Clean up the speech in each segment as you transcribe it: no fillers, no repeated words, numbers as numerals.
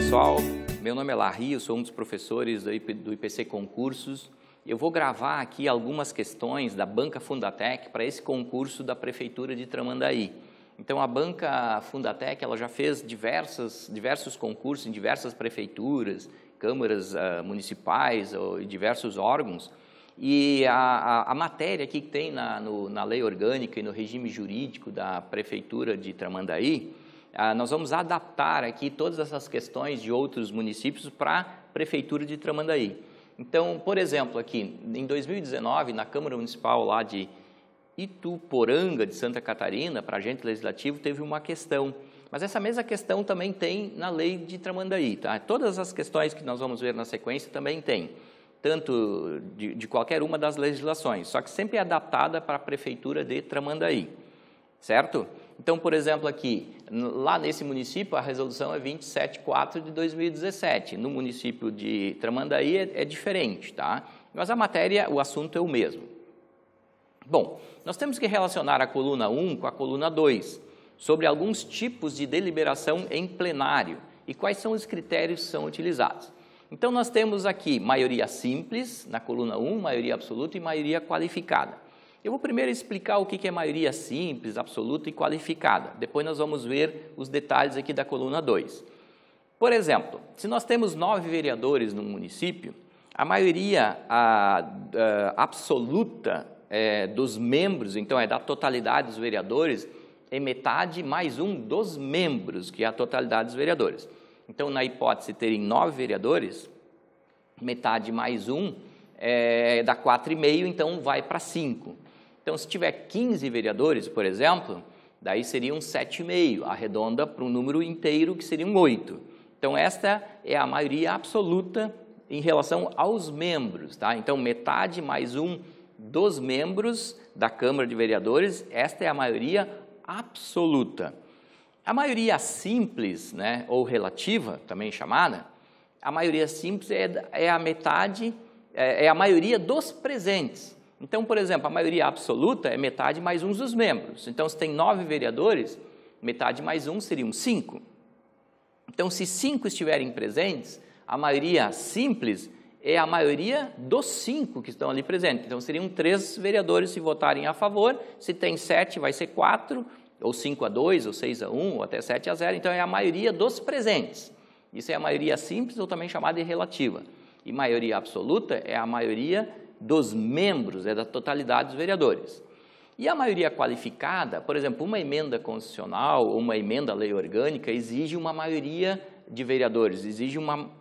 pessoal, meu nome é Larry, eu sou um dos professores do IPC Concursos. Eu vou gravar aqui algumas questões da Banca Fundatec para esse concurso da Prefeitura de Tramandaí. Então a Banca Fundatec ela já fez diversos concursos em diversas prefeituras, câmaras municipais e diversos órgãos. E a matéria aqui que tem na lei orgânica e no regime jurídico da Prefeitura de Tramandaí, nós vamos adaptar aqui todas essas questões de outros municípios para a Prefeitura de Tramandaí. Então, por exemplo, aqui em 2019, na Câmara Municipal lá de Ituporanga, de Santa Catarina, para agente legislativo, teve uma questão. Mas essa mesma questão também tem na lei de Tramandaí, tá? Todas as questões que nós vamos ver na sequência também tem, tanto de qualquer uma das legislações, só que sempre é adaptada para a Prefeitura de Tramandaí, certo? Então, por exemplo, aqui, lá nesse município, a resolução é 274 de 2017. No município de Tramandaí é diferente, tá? Mas a matéria, o assunto é o mesmo. Bom, nós temos que relacionar a coluna 1 com a coluna 2, sobre alguns tipos de deliberação em plenário e quais são os critérios que são utilizados. Então, nós temos aqui maioria simples, na coluna 1, maioria absoluta e maioria qualificada. Eu vou primeiro explicar o que é maioria simples, absoluta e qualificada. Depois nós vamos ver os detalhes aqui da coluna 2. Por exemplo, se nós temos 9 vereadores no município, a maioria absoluta dos membros, então é da totalidade dos vereadores, é metade mais um dos membros, que é a totalidade dos vereadores. Então, na hipótese de terem 9 vereadores, metade mais um dá 4,5, então vai para 5. Então, se tiver 15 vereadores, por exemplo, daí seriam 7,5, arredonda para um número inteiro, que seriam 8. Então, esta é a maioria absoluta em relação aos membros, tá? Então, metade mais um dos membros da Câmara de Vereadores, esta é a maioria absoluta. A maioria simples, né, ou relativa, também chamada, a maioria simples é a metade, é a maioria dos presentes. Então, por exemplo, a maioria absoluta é metade mais um dos membros. Então, se tem 9 vereadores, metade mais um seriam 5. Então, se 5 estiverem presentes, a maioria simples é a maioria dos 5 que estão ali presentes. Então, seriam 3 vereadores se votarem a favor. Se tem 7, vai ser 4, ou 5-2, ou 6-1, ou até 7-0. Então, é a maioria dos presentes. Isso é a maioria simples, ou também chamada de relativa. E maioria absoluta é a maioria dos membros, é da totalidade dos vereadores. E a maioria qualificada, por exemplo, uma emenda constitucional ou uma emenda à lei orgânica exige uma maioria de vereadores, exige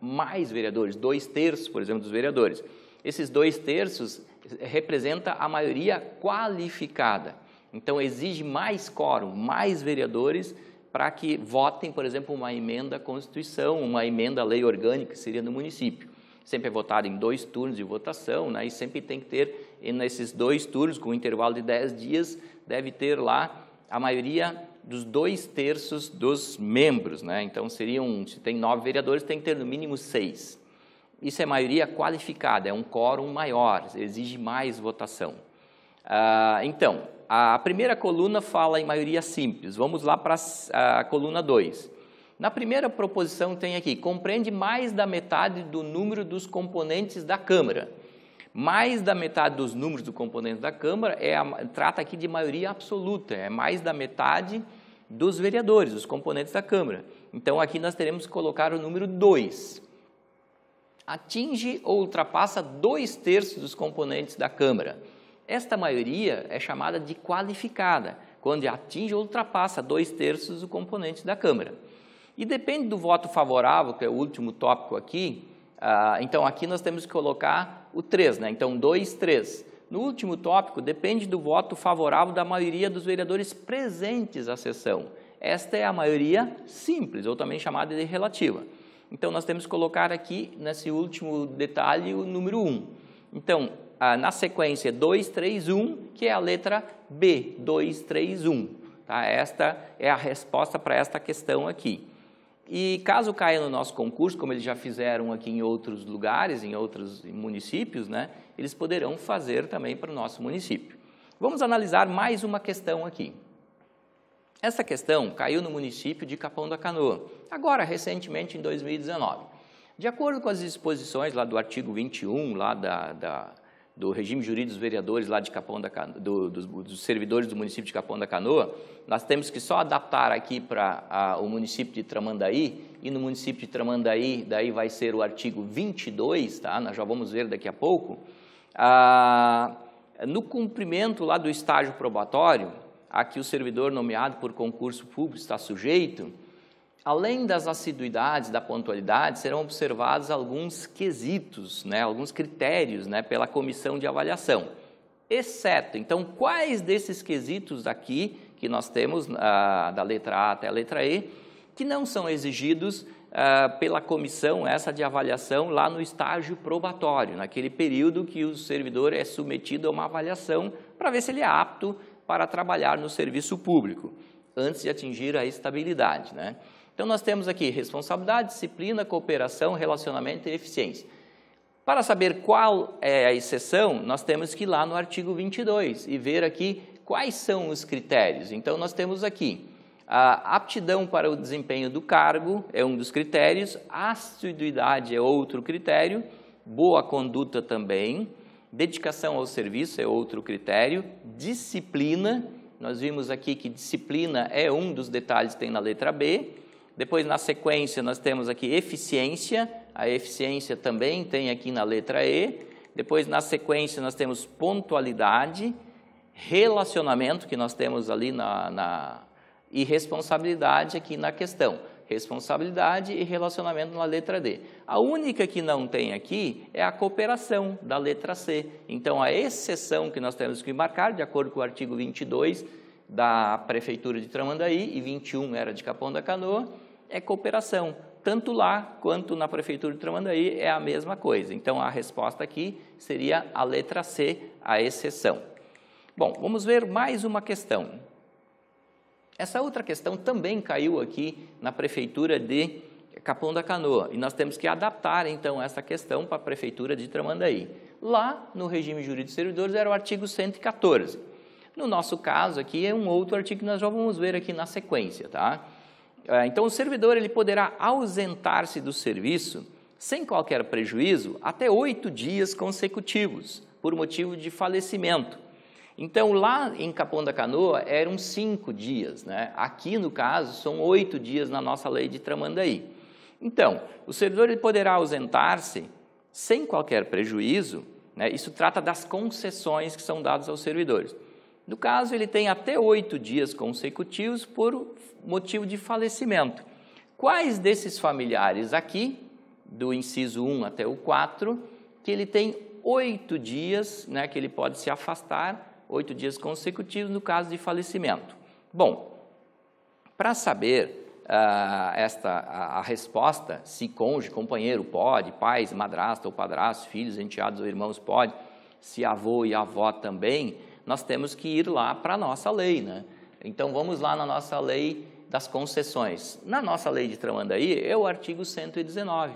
mais vereadores, 2/3, por exemplo, dos vereadores. Esses 2/3 representa a maioria qualificada. Então, exige mais quórum, mais vereadores para que votem, por exemplo, uma emenda à Constituição, uma emenda à lei orgânica, que seria no município. Sempre é votado em 2 turnos de votação, né? E sempre tem que ter, nesses 2 turnos, com um intervalo de 10 dias, deve ter lá a maioria dos 2/3 dos membros, né? Então, se tem 9 vereadores, tem que ter no mínimo 6. Isso é maioria qualificada, é um quórum maior, exige mais votação. Então, a primeira coluna fala em maioria simples. Vamos lá para a coluna 2. Na primeira proposição tem aqui, compreende mais da metade do número dos componentes da Câmara. Mais da metade dos números dos componentes da Câmara trata aqui de maioria absoluta, é mais da metade dos vereadores, dos componentes da Câmara. Então, aqui nós teremos que colocar o número 2. Atinge ou ultrapassa 2/3 dos componentes da Câmara. Esta maioria é chamada de qualificada, quando atinge ou ultrapassa 2/3 dos componentes da Câmara. E depende do voto favorável, que é o último tópico aqui, então aqui nós temos que colocar o 3, né? Então 2/3. No último tópico, depende do voto favorável da maioria dos vereadores presentes à sessão. Esta é a maioria simples, ou também chamada de relativa. Então nós temos que colocar aqui, nesse último detalhe, o número 1. Então, na sequência 2, 3, 1, que é a letra B, 2, 3, 1. Tá? Esta é a resposta para esta questão aqui. E caso caia no nosso concurso, como eles já fizeram aqui em outros lugares, em outros municípios, né, eles poderão fazer também para o nosso município. Vamos analisar mais uma questão aqui. Essa questão caiu no município de Capão da Canoa, agora recentemente em 2019. De acordo com as disposições lá do artigo 21, lá do regime jurídico dos vereadores lá de Capão da Canoa, dos servidores do município de Capão da Canoa, nós temos que só adaptar aqui para o município de Tramandaí, e no município de Tramandaí, daí vai ser o artigo 22, tá? Nós já vamos ver daqui a pouco. No cumprimento lá do estágio probatório, a que o servidor nomeado por concurso público está sujeito, além das assiduidades, da pontualidade, serão observados alguns quesitos, né, alguns critérios, né, pela comissão de avaliação, exceto, então, quais desses quesitos aqui, que nós temos, da letra A até a letra E, que não são exigidos pela comissão essa de avaliação lá no estágio probatório, naquele período que o servidor é submetido a uma avaliação para ver se ele é apto para trabalhar no serviço público, antes de atingir a estabilidade, né? Então, nós temos aqui responsabilidade, disciplina, cooperação, relacionamento e eficiência. Para saber qual é a exceção, nós temos que ir lá no artigo 22 e ver aqui quais são os critérios. Então, nós temos aqui a aptidão para o desempenho do cargo é um dos critérios, assiduidade é outro critério, boa conduta também, dedicação ao serviço é outro critério, disciplina, nós vimos aqui que disciplina é um dos detalhes que tem na letra B. Depois, na sequência, nós temos aqui eficiência, a eficiência também tem aqui na letra E. Depois, na sequência, nós temos pontualidade, relacionamento, que nós temos ali e responsabilidade aqui na questão. Responsabilidade e relacionamento na letra D. A única que não tem aqui é a cooperação, da letra C. Então, a exceção que nós temos que marcar, de acordo com o artigo 22 da Prefeitura de Tramandaí, e 21 era de Capão da Canoa, é cooperação. Tanto lá quanto na Prefeitura de Tramandaí é a mesma coisa. Então, a resposta aqui seria a letra C, a exceção. Bom, vamos ver mais uma questão. Essa outra questão também caiu aqui na Prefeitura de Capão da Canoa, e nós temos que adaptar, então, essa questão para a Prefeitura de Tramandaí. Lá, no regime jurídico dos servidores, era o artigo 114. No nosso caso aqui, é um outro artigo que nós já vamos ver aqui na sequência, tá? Então, o servidor ele poderá ausentar-se do serviço, sem qualquer prejuízo, até 8 dias consecutivos, por motivo de falecimento. Então, lá em Capão da Canoa, eram 5 dias, né? Aqui, no caso, são 8 dias na nossa lei de Tramandaí. Então, o servidor ele poderá ausentar-se sem qualquer prejuízo, né? Isso trata das concessões que são dadas aos servidores. No caso, ele tem até 8 dias consecutivos por motivo de falecimento. Quais desses familiares aqui, do inciso 1 até o 4, que ele tem 8 dias, né, que ele pode se afastar, 8 dias consecutivos no caso de falecimento? Bom, para saber a resposta, se cônjuge, companheiro pode, pais, madrasta ou padrasto, filhos, enteados ou irmãos pode, se avô e avó também, nós temos que ir lá para a nossa lei, né? Então, vamos lá na nossa lei das concessões. Na nossa lei de Tramandaí é o artigo 119.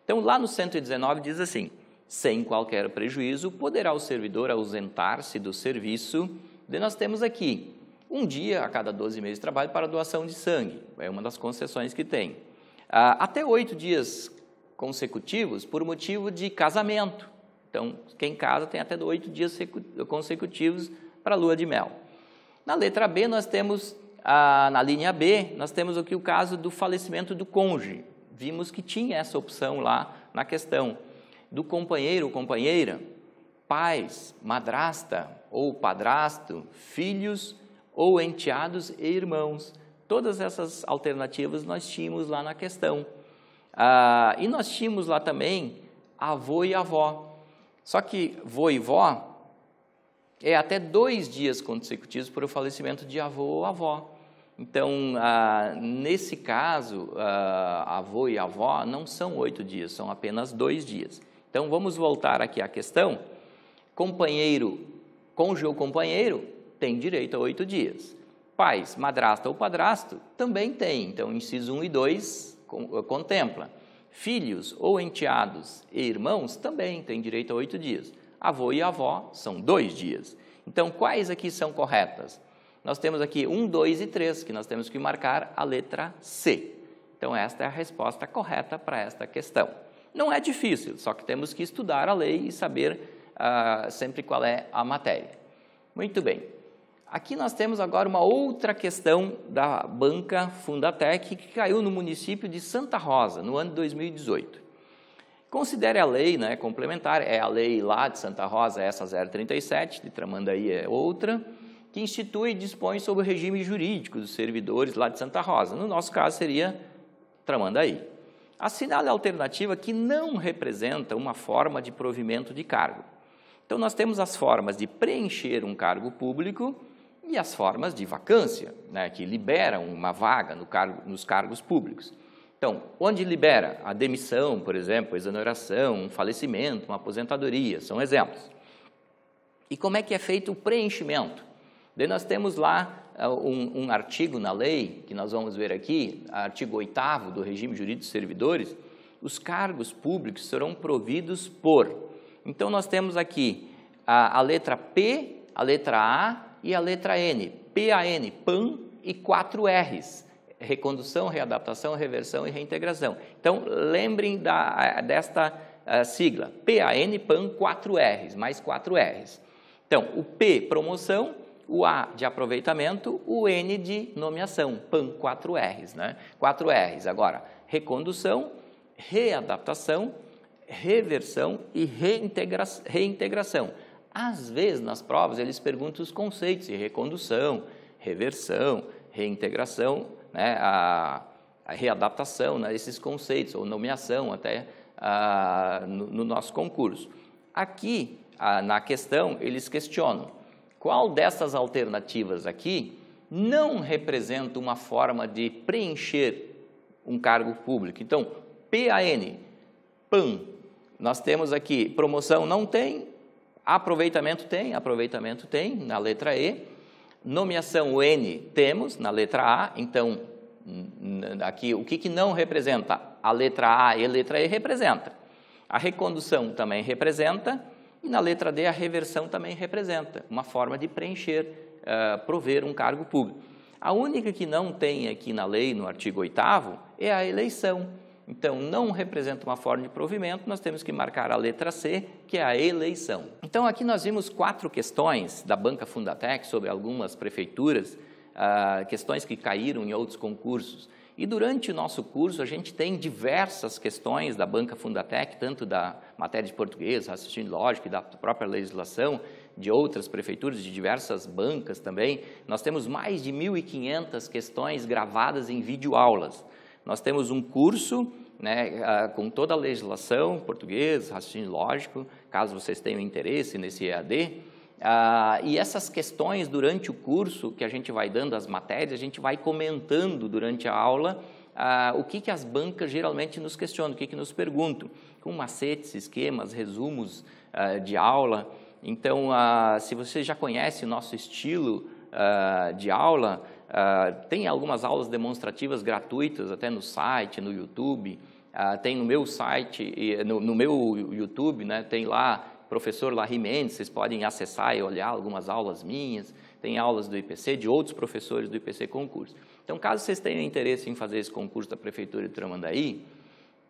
Então, lá no 119 diz assim: sem qualquer prejuízo, poderá o servidor ausentar-se do serviço. Daí nós temos aqui, 1 dia a cada 12 meses de trabalho para doação de sangue, é uma das concessões que tem. Até 8 dias consecutivos por motivo de casamento. Então, quem casa tem até 8 dias consecutivos para a lua de mel. Na letra B, nós temos, na linha B, nós temos aqui o caso do falecimento do cônjuge. Vimos que tinha essa opção lá na questão. Do companheiro ou companheira, pais, madrasta ou padrasto, filhos ou enteados e irmãos. Todas essas alternativas nós tínhamos lá na questão. E nós tínhamos lá também avô e avó. Só que vô e vó é até 2 dias consecutivos por o falecimento de avô ou avó. Então, nesse caso, avô e avó não são 8 dias, são apenas 2 dias. Então, vamos voltar aqui à questão. Companheiro, cônjuge ou companheiro, tem direito a 8 dias. Pais, madrasta ou padrasto, também tem. Então, inciso 1 e 2 contempla. Filhos ou enteados e irmãos também têm direito a 8 dias. Avô e avó são 2 dias. Então, quais aqui são corretas? nós temos aqui 1, 2 e 3, que nós temos que marcar a letra C. Então, esta é a resposta correta para esta questão. Não é difícil, só que temos que estudar a lei e saber sempre qual é a matéria. Muito bem. Aqui nós temos agora uma outra questão da Banca Fundatec, que caiu no município de Santa Rosa, no ano de 2018. Considere a lei, né, complementar, é a lei lá de Santa Rosa, essa 037, de Tramandaí é outra, que institui e dispõe sobre o regime jurídico dos servidores lá de Santa Rosa. No nosso caso, seria Tramandaí. Assinale a alternativa que não representa uma forma de provimento de cargo. Então, nós temos as formas de preencher um cargo público e as formas de vacância, né, que liberam uma vaga nos cargos públicos. Então, onde libera? A demissão, por exemplo, a exoneração, um falecimento, uma aposentadoria, são exemplos. E como é que é feito o preenchimento? Daí nós temos lá um artigo na lei, que nós vamos ver aqui, artigo 8º do regime jurídico dos servidores, os cargos públicos serão providos por. Então, nós temos aqui a letra P, a letra A e a letra N. PAN, PAN e 4 R's. Recondução, readaptação, reversão e reintegração. Então, lembrem desta sigla. PAN, PAN, 4 R's, mais 4 R's. Então, o P, promoção, o A de aproveitamento, o N de nomeação, PAN, 4 R's, né? 4 R's. Agora, recondução, readaptação, reversão e reintegração. Às vezes, nas provas, eles perguntam os conceitos de recondução, reversão, reintegração, né, a readaptação, né, esses conceitos, ou nomeação até no nosso concurso. Aqui, na questão, eles questionam qual dessas alternativas aqui não representa uma forma de preencher um cargo público. Então, PAN, PAN, nós temos aqui promoção não tem, aproveitamento tem, na letra E, nomeação o N temos na letra A, então, aqui o que não representa? A letra A e a letra E representa. A recondução também representa, e na letra D a reversão também representa, uma forma de preencher, prover um cargo público. A única que não tem aqui na lei, no artigo 8º, é a eleição. Então, não representa uma forma de provimento, nós temos que marcar a letra C, que é a eleição. Então, aqui nós vimos 4 questões da Banca Fundatec sobre algumas prefeituras, questões que caíram em outros concursos. E durante o nosso curso, a gente tem diversas questões da Banca Fundatec, tanto da matéria de português, raciocínio lógico e da própria legislação, de outras prefeituras, de diversas bancas também. Nós temos mais de 1.500 questões gravadas em videoaulas. Nós temos um curso, né, com toda a legislação, português, raciocínio lógico, caso vocês tenham interesse nesse EAD. E essas questões, durante o curso, que a gente vai dando as matérias, a gente vai comentando durante a aula o que as bancas geralmente nos questionam, o que nos perguntam, com macetes, esquemas, resumos de aula. Então, se você já conhece o nosso estilo de aula, tem algumas aulas demonstrativas gratuitas, até no site, no YouTube, tem no meu site, no meu YouTube, né, tem lá professor Larry Mendes, vocês podem acessar e olhar algumas aulas minhas, tem aulas do IPC, de outros professores do IPC Concurso. Então, caso vocês tenham interesse em fazer esse concurso da Prefeitura de Tramandaí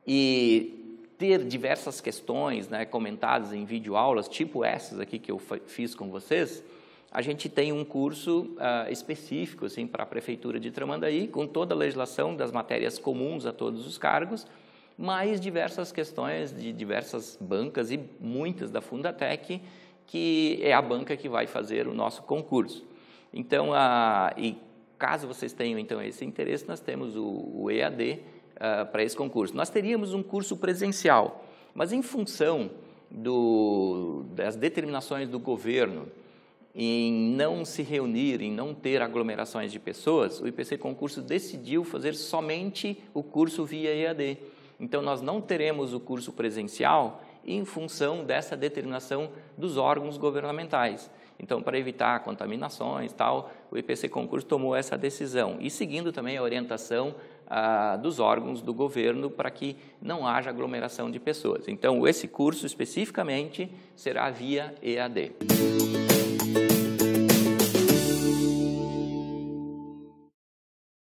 e ter diversas questões, né, comentadas em videoaulas, tipo essas aqui que eu fiz com vocês, a gente tem um curso específico assim, para a Prefeitura de Tramandaí, com toda a legislação das matérias comuns a todos os cargos, mais diversas questões de diversas bancas e muitas da Fundatec, que é a banca que vai fazer o nosso concurso. Então, e caso vocês tenham então esse interesse, nós temos o EAD para esse concurso. Nós teríamos um curso presencial, mas em função das determinações do governo em não se reunir, em não ter aglomerações de pessoas, o IPC Concurso decidiu fazer somente o curso via EAD. Então, nós não teremos o curso presencial em função dessa determinação dos órgãos governamentais. Então, para evitar contaminações, o IPC Concurso tomou essa decisão. E seguindo também a orientação dos órgãos do governo para que não haja aglomeração de pessoas. Então, esse curso especificamente será via EAD.